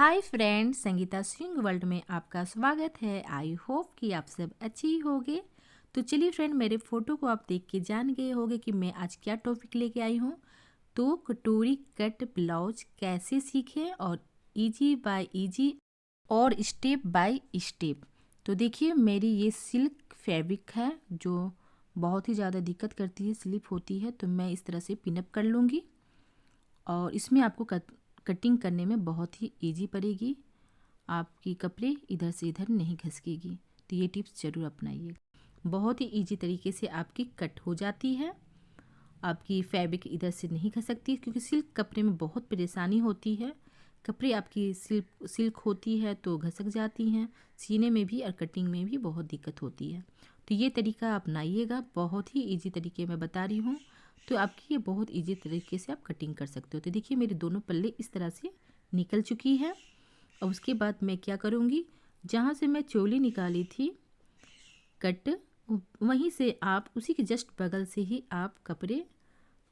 Hi friends, Sangeeta swing world में आपका स्वागत है। आई होप कि आप सब अच्छे ही होंगे। तो चलिए फ्रेंड, मेरे फ़ोटो को आप देख के जान गए होंगे कि मैं आज क्या टॉपिक लेके आई हूँ। तो कटोरी कट ब्लाउज कैसे सीखें और इजी बाय इजी और स्टेप बाय स्टेप। तो देखिए, मेरी ये सिल्क फैब्रिक है जो बहुत ही ज़्यादा दिक्कत करती है, स्लिप होती है। तो मैं इस तरह से पिनअप कर लूँगी और इसमें आपको कटिंग करने में बहुत ही इजी पड़ेगी। आपकी कपड़े इधर से इधर नहीं घसकेगी। तो ये टिप्स ज़रूर अपनाइएगा। बहुत ही इजी तरीके से आपकी कट हो जाती है। आपकी फैब्रिक इधर से नहीं घसकती, क्योंकि सिल्क कपड़े में बहुत परेशानी होती है। कपड़े आपकी सिल्क होती है तो घसक जाती हैं, सीने में भी और कटिंग में भी बहुत दिक्कत होती है। तो ये तरीका अपनाइएगा, बहुत ही इजी तरीके मैं बता रही हूँ। तो आपकी ये बहुत इजी तरीके से आप कटिंग कर सकते हो। तो देखिए, मेरे दोनों पल्ले इस तरह से निकल चुकी है। और उसके बाद मैं क्या करूँगी, जहाँ से मैं चोली निकाली थी कट, वहीं से आप उसी के जस्ट बगल से ही आप कपड़े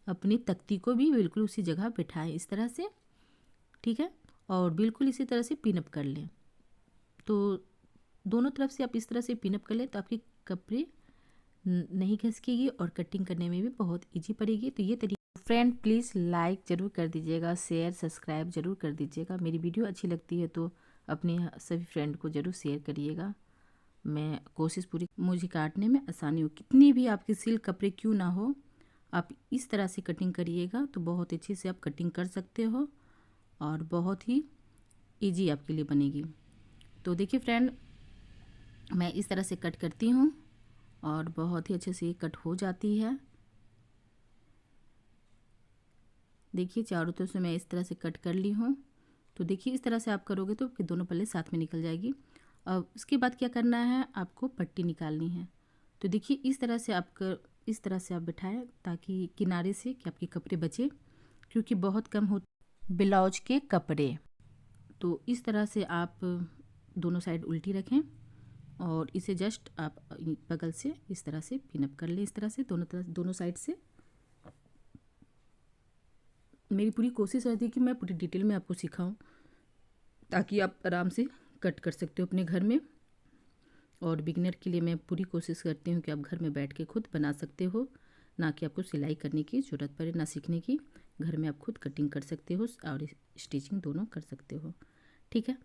अपनी तख्ती को भी बिल्कुल उसी जगह बिठाएं इस तरह से, ठीक है। और बिल्कुल इसी तरह से पिनअप कर लें। तो दोनों तरफ से आप इस तरह से पिनअप कर लें तो आपके कपड़े नहीं घसकेगी और कटिंग करने में भी बहुत इजी पड़ेगी। तो ये तरीका फ्रेंड, प्लीज़ लाइक ज़रूर कर दीजिएगा, शेयर सब्सक्राइब ज़रूर कर दीजिएगा। मेरी वीडियो अच्छी लगती है तो अपने सभी फ्रेंड को ज़रूर शेयर करिएगा। मैं कोशिश पूरी, मुझे काटने में आसानी हो। कितनी भी आपकी सिल्क कपड़े क्यों ना हो, आप इस तरह से कटिंग करिएगा तो बहुत अच्छे से आप कटिंग कर सकते हो और बहुत ही ईजी आपके लिए बनेगी। तो देखिए फ्रेंड, मैं इस तरह से कट करती हूँ और बहुत ही अच्छे से ये कट हो जाती है। देखिए, चारों तरफ से मैं इस तरह से कट कर ली हूँ। तो देखिए, इस तरह से आप करोगे तो आपके दोनों पल्ले साथ में निकल जाएगी। अब उसके बाद क्या करना है, आपको पट्टी निकालनी है। तो देखिए, इस तरह से आप बिठाएं ताकि किनारे से कि आपके कपड़े बचे, क्योंकि बहुत कम होते ब्लाउज के कपड़े। तो इस तरह से आप दोनों साइड उल्टी रखें और इसे जस्ट आप बगल से इस तरह से पिनअप कर लें। इस तरह से दोनों साइड से। मेरी पूरी कोशिश रहती है कि मैं पूरी डिटेल में आपको सिखाऊं ताकि आप आराम से कट कर सकते हो अपने घर में। और बिगिनर के लिए मैं पूरी कोशिश करती हूँ कि आप घर में बैठ के खुद बना सकते हो, ना कि आपको सिलाई करने की ज़रूरत पड़े, ना सीखने की। घर में आप खुद कटिंग कर सकते हो और स्टिचिंग दोनों कर सकते हो, ठीक है।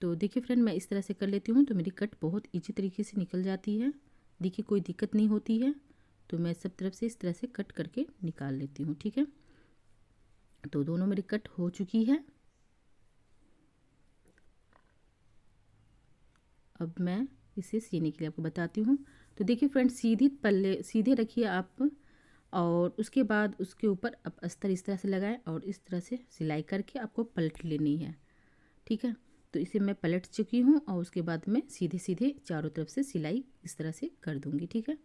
तो देखिए फ्रेंड, मैं इस तरह से कर लेती हूँ तो मेरी कट बहुत ईजी तरीके से निकल जाती है। देखिए, कोई दिक्कत नहीं होती है। तो मैं सब तरफ से इस तरह से कट करके निकाल लेती हूँ, ठीक है। तो दोनों मेरी कट हो चुकी है। अब मैं इसे सीने के लिए आपको बताती हूँ। तो देखिए फ्रेंड, सीधे रखिए आप और उसके बाद उसके ऊपर आप अस्तर इस तरह से लगाएं और इस तरह से सिलाई करके आपको पलट लेनी है, ठीक है। तो इसे मैं पलट चुकी हूँ और उसके बाद मैं सीधे सीधे चारों तरफ से सिलाई इस तरह से कर दूँगी, ठीक है।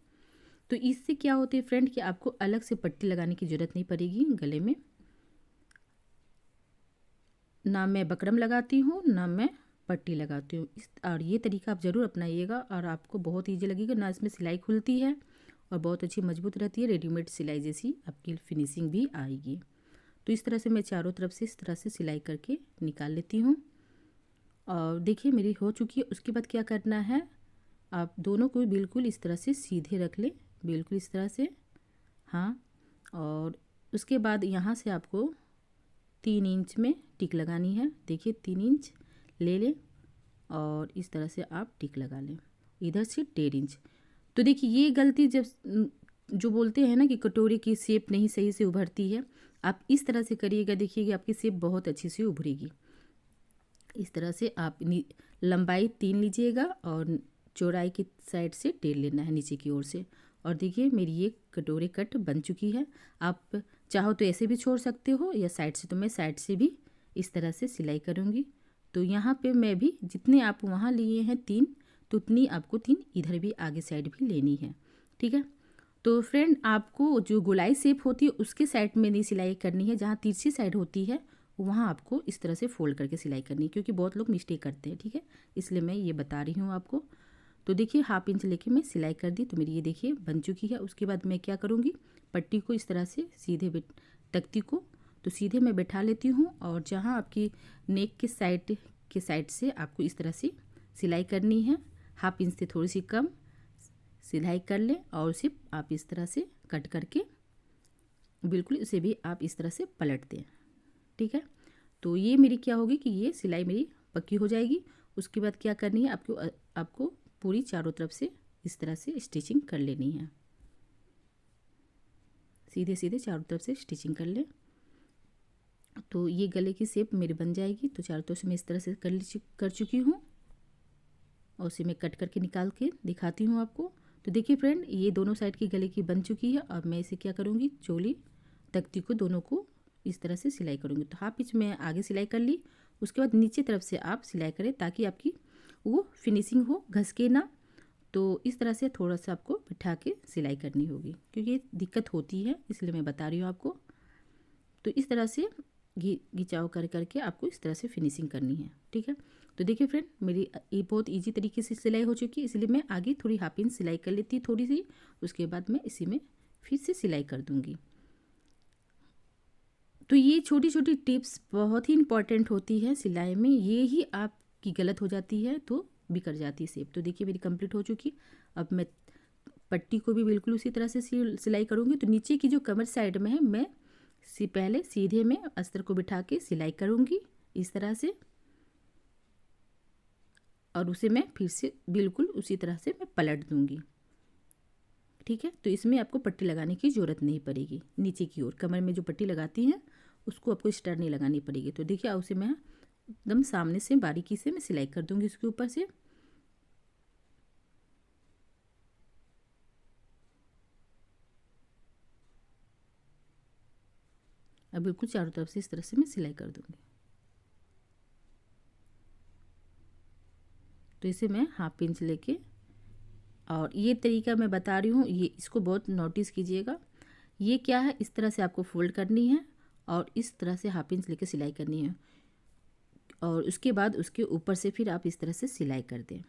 तो इससे क्या होती है फ्रेंड कि आपको अलग से पट्टी लगाने की ज़रूरत नहीं पड़ेगी गले में। ना मैं बकरम लगाती हूँ ना मैं पट्टी लगाती हूँ। और ये तरीका आप ज़रूर अपनाइएगा और आपको बहुत ईजी लगेगा। ना इसमें सिलाई खुलती है और बहुत अच्छी मजबूत रहती है, रेडीमेड सिलाई जैसी आपकी फिनिशिंग भी आएगी। तो इस तरह से मैं चारों तरफ से इस तरह से सिलाई करके निकाल लेती हूँ। और देखिए, मेरी हो चुकी है। उसके बाद क्या करना है, आप दोनों को बिल्कुल इस तरह से सीधे रख लें, बिल्कुल इस तरह से, हाँ। और उसके बाद यहाँ से आपको 3 इंच में टिक लगानी है। देखिए, 3 इंच ले लें और इस तरह से आप टिक लगा लें, इधर से 1.5 इंच। तो देखिए, ये गलती जब जो बोलते हैं ना कि कटोरी की शेप नहीं सही से उभरती है, आप इस तरह से करिएगा, देखिएगा आपकी शेप बहुत अच्छी से उभरेगी। इस तरह से आप लंबाई 3 लीजिएगा और चौड़ाई की साइड से 1.5 लेना है नीचे की ओर से। और देखिए, मेरी ये कटोरी कट बन चुकी है। आप चाहो तो ऐसे भी छोड़ सकते हो या साइड से। तो मैं साइड से भी इस तरह से सिलाई करूँगी। तो यहाँ पे मैं भी जितने आप वहाँ लिए हैं 3, तो उतनी आपको 3 इधर भी आगे साइड भी लेनी है, ठीक है। तो फ्रेंड, आपको जो गोलाई शेप होती है उसके साइड में नहीं सिलाई करनी है, जहाँ तिरछी साइड होती है वहाँ आपको इस तरह से फोल्ड करके सिलाई करनी है, क्योंकि बहुत लोग मिस्टेक करते हैं, ठीक है। इसलिए मैं ये बता रही हूँ आपको। तो देखिए, 1/2 इंच लेके मैं सिलाई कर दी। तो मेरी ये देखिए बन चुकी है। उसके बाद मैं क्या करूँगी, पट्टी को इस तरह से सीधे तख्ती को तो सीधे मैं बैठा लेती हूँ। और जहाँ आपकी नेक के साइड के साइड से आपको इस तरह से सिलाई करनी है। 1/2 इंच से थोड़ी सी कम सिलाई कर लें और उसे आप इस तरह से कट करके बिल्कुल उसे भी आप इस तरह से पलट दें। ठीक है, तो ये मेरी क्या होगी कि ये सिलाई मेरी पक्की हो जाएगी। उसके बाद क्या करनी है, आपको पूरी चारों तरफ से इस तरह से स्टिचिंग कर लेनी है। सीधे सीधे चारों तरफ से स्टिचिंग कर लें तो ये गले की शेप मेरी बन जाएगी। तो चारों तरफ से मैं इस तरह से कर चुकी हूँ और उसे मैं कट करके निकाल के दिखाती हूँ आपको। तो देखिए फ्रेंड, ये दोनों साइड की गले की बन चुकी है। अब मैं इसे क्या करूँगी, चोली तख्ती को दोनों को इस तरह से सिलाई करूँगी। तो 1/2 इंच मैं आगे सिलाई कर ली। उसके बाद नीचे तरफ से आप सिलाई करें ताकि आपकी वो फिनिशिंग हो, घस के ना। तो इस तरह से थोड़ा सा आपको बिठा के सिलाई करनी होगी क्योंकि ये दिक्कत होती है, इसलिए मैं बता रही हूँ आपको। तो इस तरह से घिचाव कर करके आपको इस तरह से फिनिशिंग करनी है। ठीक है, तो देखिए फ्रेंड, मेरी ये बहुत इजी तरीके से सिलाई हो चुकी है, इसलिए मैं आगे थोड़ी 1/2 इंच सिलाई कर लेती थोड़ी सी। उसके बाद मैं इसी में फिर से सिलाई कर दूंगी। तो ये छोटी छोटी टिप्स बहुत ही इंपॉर्टेंट होती है सिलाई में। ये ही आपकी गलत हो जाती है तो बिगड़ जाती है शेप। तो देखिए मेरी कंप्लीट हो चुकी। अब मैं पट्टी को भी बिल्कुल उसी तरह से सिलाई करूँगी। तो नीचे की जो कमर साइड में है, मैं पहले सीधे में अस्तर को बिठा के सिलाई करूँगी इस तरह से, और उसे मैं फिर से बिल्कुल उसी तरह से मैं पलट दूँगी। ठीक है, तो इसमें आपको पट्टी लगाने की ज़रूरत नहीं पड़ेगी। नीचे की ओर कमर में जो पट्टी लगाती हैं उसको आपको स्टार नहीं लगानी पड़ेगी। तो देखिए उसे मैं एकदम सामने से बारीकी से मैं सिलाई कर दूँगी उसके ऊपर से। अब बिल्कुल चारों तरफ से इस तरह से मैं सिलाई कर दूँगी। तो इसे मैं 1/2 इंच लेके, और ये तरीका मैं बता रही हूँ, ये इसको बहुत नोटिस कीजिएगा। ये क्या है, इस तरह से आपको फोल्ड करनी है और इस तरह से 1/2 इंच लेके सिलाई करनी है, और उसके बाद उसके ऊपर से फिर आप इस तरह से सिलाई कर दें।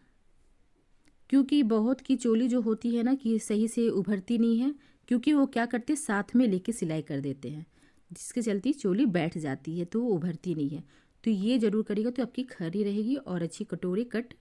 क्योंकि बहुत की चोली जो होती है ना कि सही से उभरती नहीं है, क्योंकि वो क्या करते हैं साथ में लेके सिलाई कर देते हैं, जिसके चलते चोली बैठ जाती है तो वो उभरती नहीं है। तो ये ज़रूर करिएगा तो आपकी खरी रहेगी और अच्छी कटोरी कट